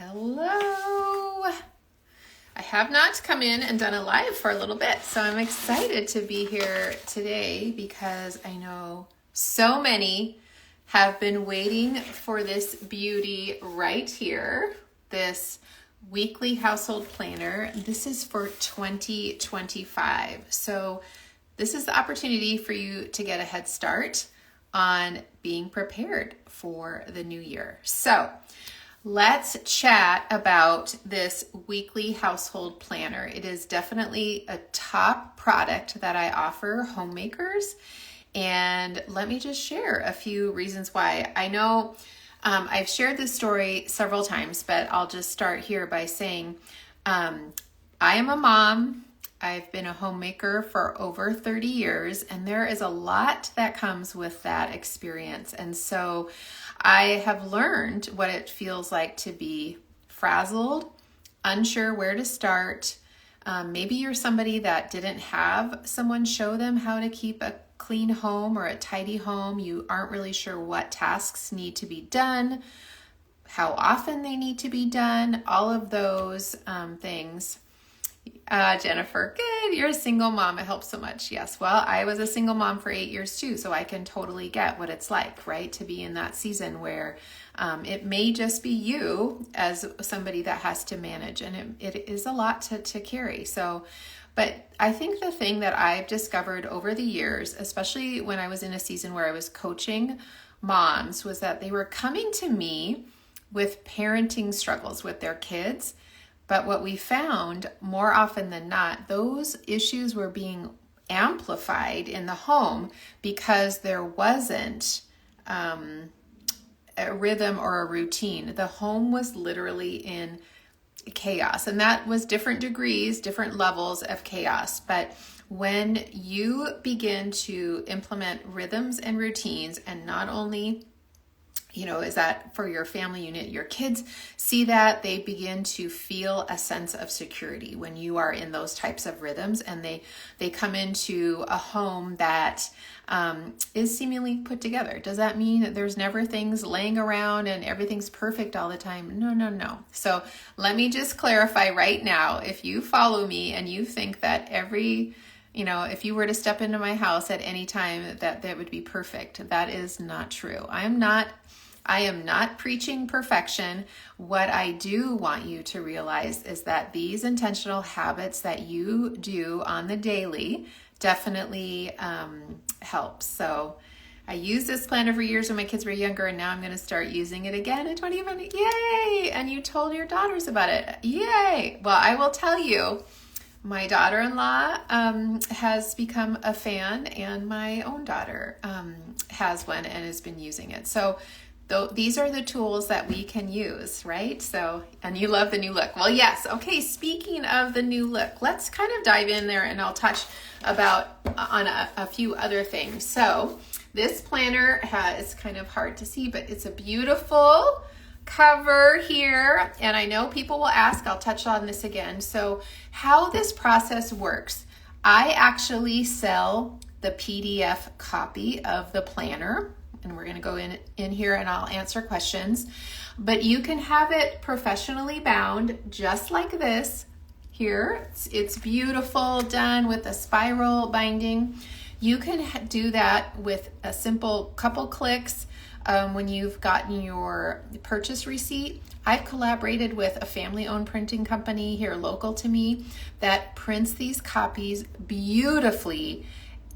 Hello. I have not come in and done a live for a little bit, so I'm excited to be here today because I know so many have been waiting for this beauty right here, this weekly household planner. This is for 2025. So this is the opportunity for you to get a head start on being prepared for the new year. So let's chat about this weekly household planner. It is definitely a top product that I offer, Homemakers. And let me just share a few reasons why. I know I've shared this story several times, but I'll just start here by saying I am a mom. I've been a homemaker for over 30 years, and there is a lot that comes with that experience. And so I have learned what it feels like to be frazzled, unsure where to start. Maybe you're somebody that didn't have someone show them how to keep a clean home or a tidy home. You aren't really sure what tasks need to be done, how often they need to be done, all of those things. Jennifer, good. You're a single mom. It helps so much. Yes. Well, I was a single mom for 8 years too, so I can totally get what it's like, right? To be in that season where it may just be you as somebody that has to manage, and it is a lot to carry. So, but I think the thing that I've discovered over the years, especially when I was in a season where I was coaching moms, was that they were coming to me with parenting struggles with their kids. But what we found more often than not, those issues were being amplified in the home because there wasn't a rhythm or a routine. The home was literally in chaos, and that was different degrees, different levels of chaos. But when you begin to implement rhythms and routines, and not only is that for your family unit, your kids see that, they begin to feel a sense of security when you are in those types of rhythms, and they come into a home that is seemingly put together. Does that mean that there's never things laying around and everything's perfect all the time? No. So let me just clarify right now, if you follow me and you think that if you were to step into my house at any time that would be perfect, that is not true. I am not preaching perfection. What I do want you to realize is that these intentional habits that you do on the daily definitely help. So I used this planner for years when my kids were younger, and now I'm going to start using it again in 2020. Yay! And you told your daughters about it. Yay! Well, I will tell you, my daughter-in-law has become a fan, and my own daughter has one and has been using it. So these are the tools that we can use, right? So, and you love the new look. Well, yes. Okay, speaking of the new look, let's kind of dive in there, and I'll touch on a few other things. So this planner it's kind of hard to see, but it's a beautiful cover here. And I know people will ask, I'll touch on this again. So how this process works, I actually sell the PDF copy of the planner, and we're going to go in here and I'll answer questions, but you can have it professionally bound just like this here. It's beautiful, done with a spiral binding. You can do that with a simple couple clicks. When you've gotten your purchase receipt, I've collaborated with a family-owned printing company here local to me that prints these copies beautifully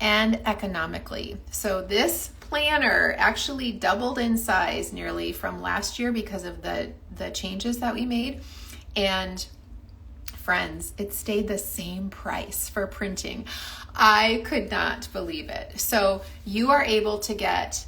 and economically. So this planner actually doubled in size nearly from last year because of the changes that we made. And friends, it stayed the same price for printing. I could not believe it. So you are able to get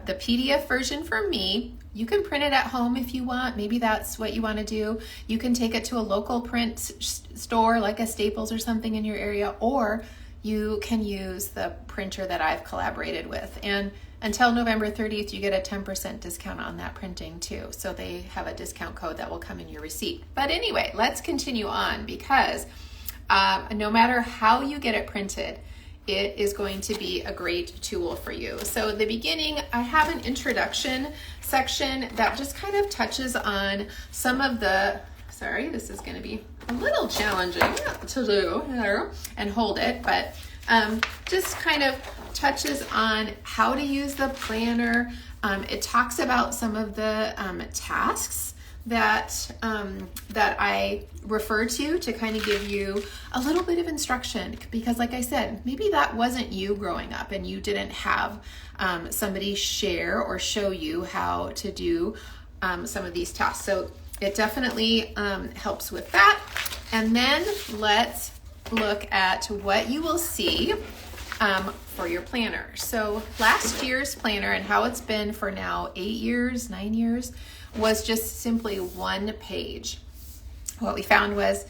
the PDF version from me. You can print it at home if you want. Maybe that's what you want to do. You can take it to a local print store like a Staples or something in your area, or you can use the printer that I've collaborated with. And until November 30th, you get a 10% discount on that printing too. So they have a discount code that will come in your receipt. But anyway, let's continue on, because no matter how you get it printed, it is going to be a great tool for you. So at the beginning, I have an introduction section that just kind of touches on some of the, sorry, this is going to be a little challenging to do and hold it, but just kind of touches on how to use the planner. It talks about some of the tasks that I refer to kind of give you a little bit of instruction, because like I said, maybe that wasn't you growing up and you didn't have somebody share or show you how to do some of these tasks. So it definitely helps with that. And then let's look at what you will see for your planner. So last year's planner and how it's been for now 8 years, 9 years, was just simply one page. What we found was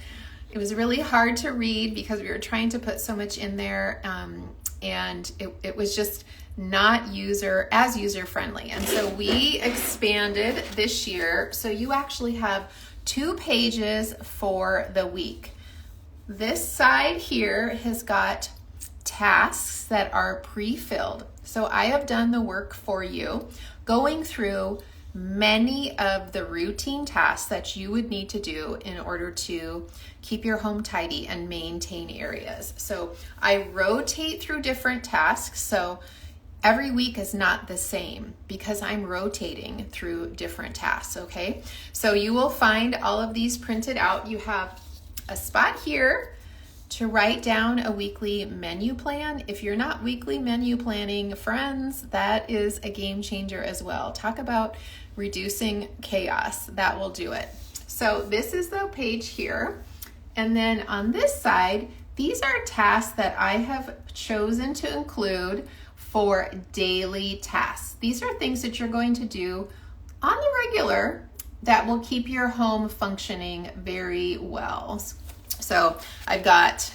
it was really hard to read because we were trying to put so much in there, and it was just not user friendly. And so we expanded this year, so you actually have 2 pages for the week. This side here has got tasks that are pre-filled. So I have done the work for you, going through many of the routine tasks that you would need to do in order to keep your home tidy and maintain areas. So I rotate through different tasks. So every week is not the same because I'm rotating through different tasks, okay? So you will find all of these printed out. You have a spot here to write down a weekly menu plan. If you're not weekly menu planning, friends, that is a game changer as well. Talk about reducing chaos. That will do it. So this is the page here. And then on this side, these are tasks that I have chosen to include for daily tasks. These are things that you're going to do on the regular that will keep your home functioning very well. So I've got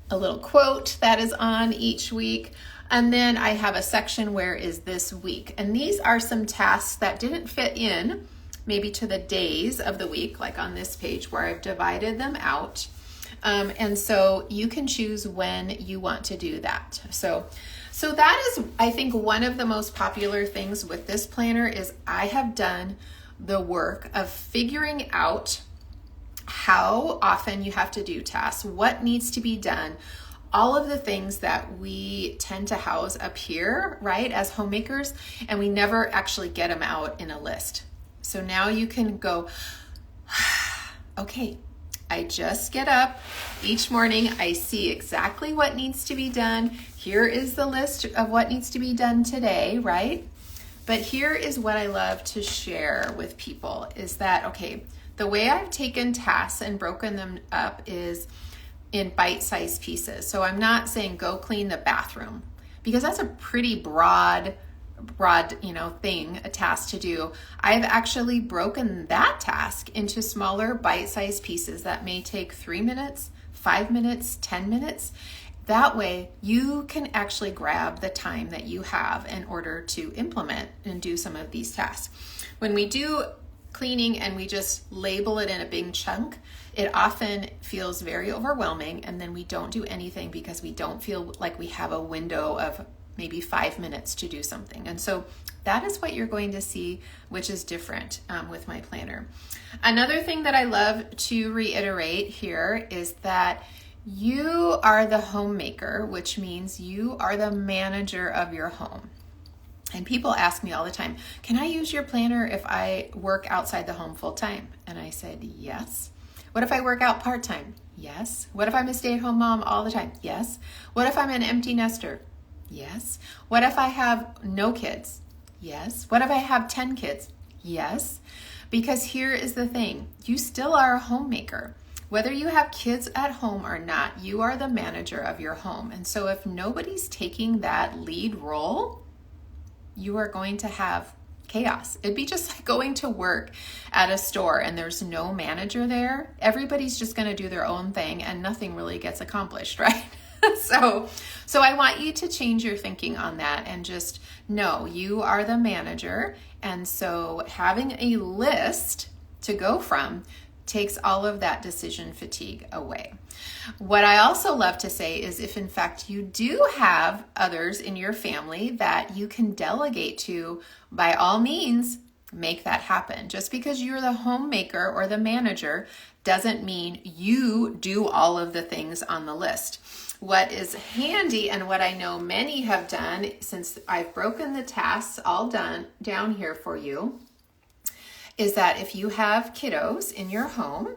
a little quote that is on each week. And then I have a section where is this week. And these are some tasks that didn't fit in maybe to the days of the week, like on this page where I've divided them out. And so you can choose when you want to do that. So that is, I think, one of the most popular things with this planner is I have done the work of figuring out how often you have to do tasks, what needs to be done, all of the things that we tend to house up here, right, as homemakers, and we never actually get them out in a list. So now you can go, okay, I just get up each morning, I see exactly what needs to be done. Here is the list of what needs to be done today, right? But here is what I love to share with people is that, okay, the way I've taken tasks and broken them up is in bite-sized pieces. So I'm not saying go clean the bathroom because that's a pretty broad, thing, a task to do. I've actually broken that task into smaller bite-sized pieces that may take 3 minutes, 5 minutes, 10 minutes. That way you can actually grab the time that you have in order to implement and do some of these tasks. When we do cleaning and we just label it in a big chunk, it often feels very overwhelming, and then we don't do anything because we don't feel like we have a window of maybe 5 minutes to do something. And so that is what you're going to see, which is different with my planner. Another thing that I love to reiterate here is that you are the homemaker, which means you are the manager of your home. And people ask me all the time, can I use your planner if I work outside the home full time? And I said, yes. What if I work out part-time? Yes. What if I'm a stay-at-home mom all the time? Yes. What if I'm an empty nester? Yes. What if I have no kids? Yes. What if I have 10 kids? Yes. Because here is the thing, you still are a homemaker. Whether you have kids at home or not, you are the manager of your home. And so if nobody's taking that lead role, you are going to have chaos. It'd be just like going to work at a store and there's no manager there. Everybody's just going to do their own thing and nothing really gets accomplished, right? So I want you to change your thinking on that and just know you are the manager. And so having a list to go from takes all of that decision fatigue away. What I also love to say is if in fact you do have others in your family that you can delegate to, by all means, make that happen. Just because you're the homemaker or the manager doesn't mean you do all of the things on the list. What is handy, and what I know many have done since I've broken the tasks all down here for you, is that if you have kiddos in your home,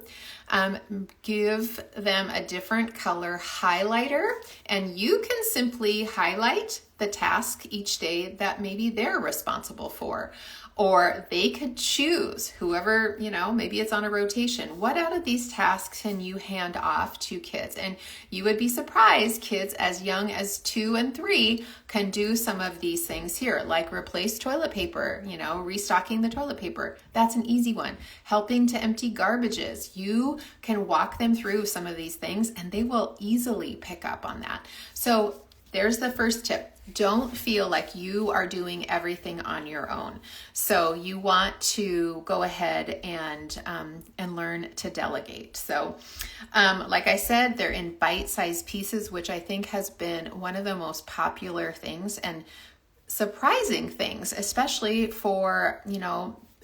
give them a different color highlighter, and you can simply highlight the task each day that maybe they're responsible for. Or they could choose whoever, maybe it's on a rotation. What out of these tasks can you hand off to kids? And you would be surprised, kids as young as 2 and 3 can do some of these things here, like replace toilet paper, restocking the toilet paper. That's an easy one. Helping to empty garbages. You can walk them through some of these things and they will easily pick up on that. So there's the first tip. Don't feel like you are doing everything on your own. So you want to go ahead and learn to delegate. So like I said, they're in bite-sized pieces, which I think has been one of the most popular things and surprising things, especially for,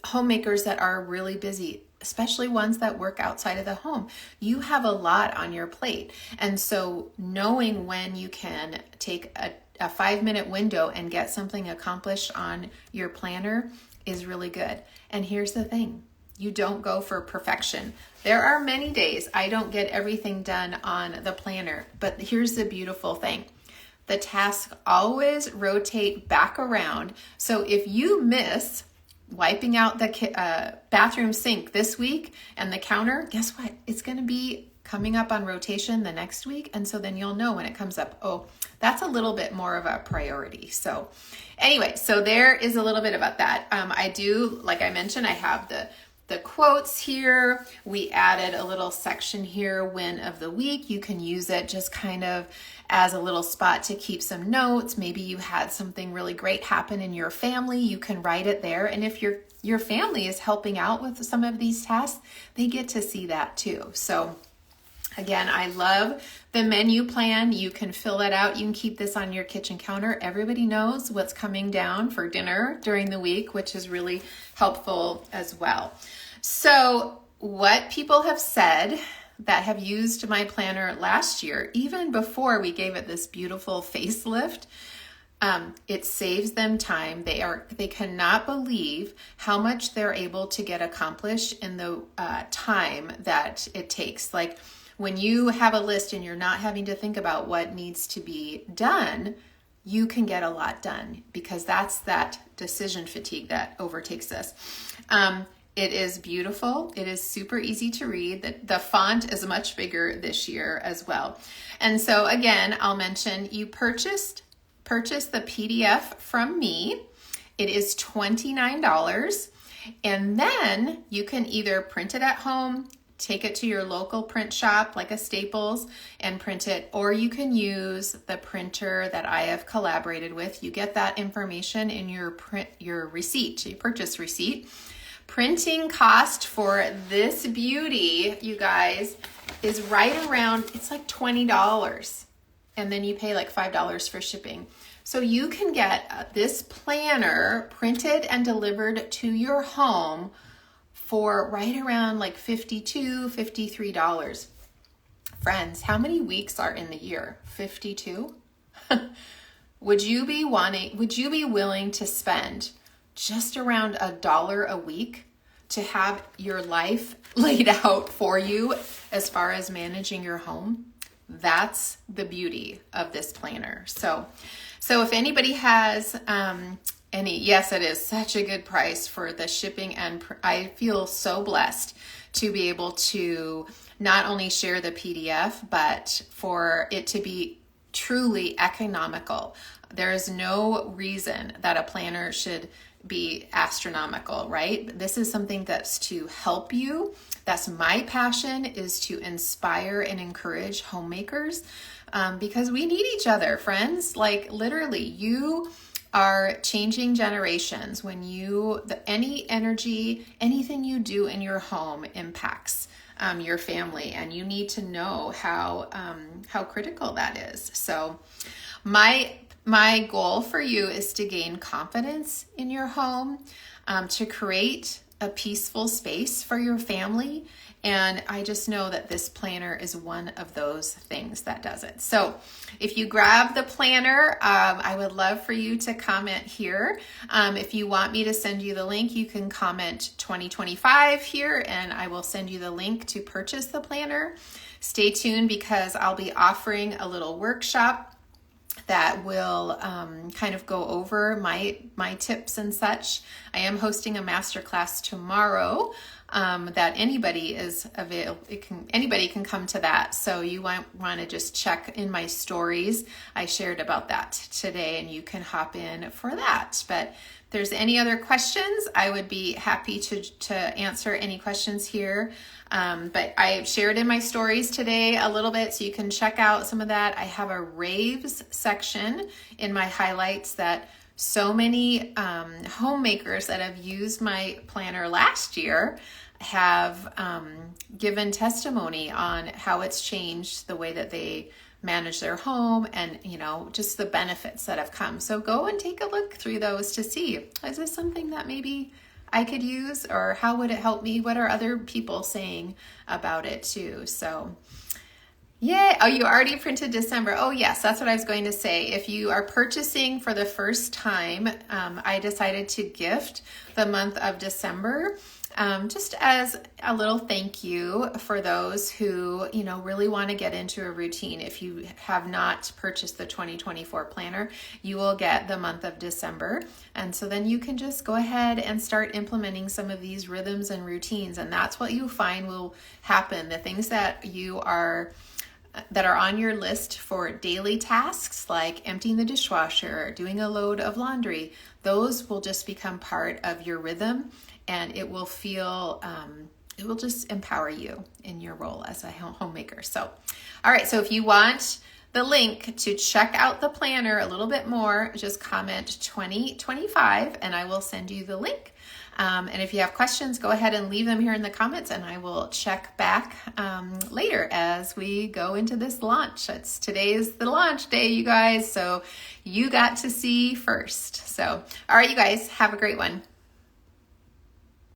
homemakers that are really busy, especially ones that work outside of the home. You have a lot on your plate. And so knowing when you can take a 5-minute window and get something accomplished on your planner is really good. And here's the thing. You don't go for perfection. There are many days I don't get everything done on the planner, but here's the beautiful thing. The tasks always rotate back around. So if you miss wiping out the bathroom sink this week and the counter, guess what? It's going to be coming up on rotation the next week. And so then you'll know when it comes up, oh, that's a little bit more of a priority. So anyway, so there is a little bit about that. I do, like I mentioned, I have the quotes here. We added a little section here, win of the week. You can use it just kind of as a little spot to keep some notes. Maybe you had something really great happen in your family. You can write it there. And if your family is helping out with some of these tasks, they get to see that too. So again, I love the menu plan. You can fill that out. You can keep this on your kitchen counter. Everybody knows what's coming down for dinner during the week, which is really helpful as well. So what people have said that have used my planner last year, even before we gave it this beautiful facelift, it saves them time. They cannot believe how much they're able to get accomplished in the time that it takes. Like, when you have a list and you're not having to think about what needs to be done, you can get a lot done because that's that decision fatigue that overtakes us. It is beautiful. It is super easy to read. The font is much bigger this year as well. And so again, I'll mention you purchase the PDF from me. It is $29. And then you can either print it at home, take it to your local print shop like a Staples and print it, or you can use the printer that I have collaborated with. You get that information in your receipt, your purchase receipt. Printing cost for this beauty, you guys, is right around, it's like $20. And then you pay like $5 for shipping. So you can get this planner printed and delivered to your home for right around like $52, $53. Friends, how many weeks are in the year? 52? Would you be willing to spend just around $1 a week to have your life laid out for you as far as managing your home? That's the beauty of this planner. So if anybody has yes, it is such a good price for the shipping, and I feel so blessed to be able to not only share the PDF, but for it to be truly economical. There is no reason that a planner should be astronomical, right? This is something that's to help you. That's my passion, is to inspire and encourage homemakers, because we need each other, friends. Like, literally, you are changing generations when any energy, anything you do in your home impacts your family, and you need to know how critical that is. So my goal for you is to gain confidence in your home, to create a peaceful space for your family. And I just know that this planner is one of those things that does it. So if you grab the planner, I would love for you to comment here. If you want me to send you the link, you can comment 2025 here, and I will send you the link to purchase the planner. Stay tuned, because I'll be offering a little workshop that will kind of go over my tips and such. I am hosting a masterclass tomorrow that anybody is available. Anybody can come to that. So you want to just check in my stories. I shared about that today, and you can hop in for that. But if there's any other questions, I would be happy to answer any questions here. But I shared in my stories today a little bit, so you can check out some of that. I have a raves section in my highlights that so many homemakers that have used my planner last year have given testimony on how it's changed the way that they manage their home, and just the benefits that have come. So go and take a look through those to see, is this something that maybe I could use, or how would it help me? What are other people saying about it too? So yeah. Oh, you already printed December. Oh yes, that's what I was going to say. If you are purchasing for the first time, I decided to gift the month of December, just as a little thank you for those who, really want to get into a routine. If you have not purchased the 2024 planner, you will get the month of December. And so then you can just go ahead and start implementing some of these rhythms and routines. And that's what you find will happen. The things that are on your list for daily tasks, like emptying the dishwasher, doing a load of laundry, those will just become part of your rhythm, and it will just empower you in your role as a homemaker. So, all right. So if you want the link to check out the planner a little bit more, just comment 2025 and I will send you the link. And if you have questions, go ahead and leave them here in the comments, and I will check back later as we go into this launch. Today is the launch day, you guys, so you got to see first. So, all right, you guys, have a great one.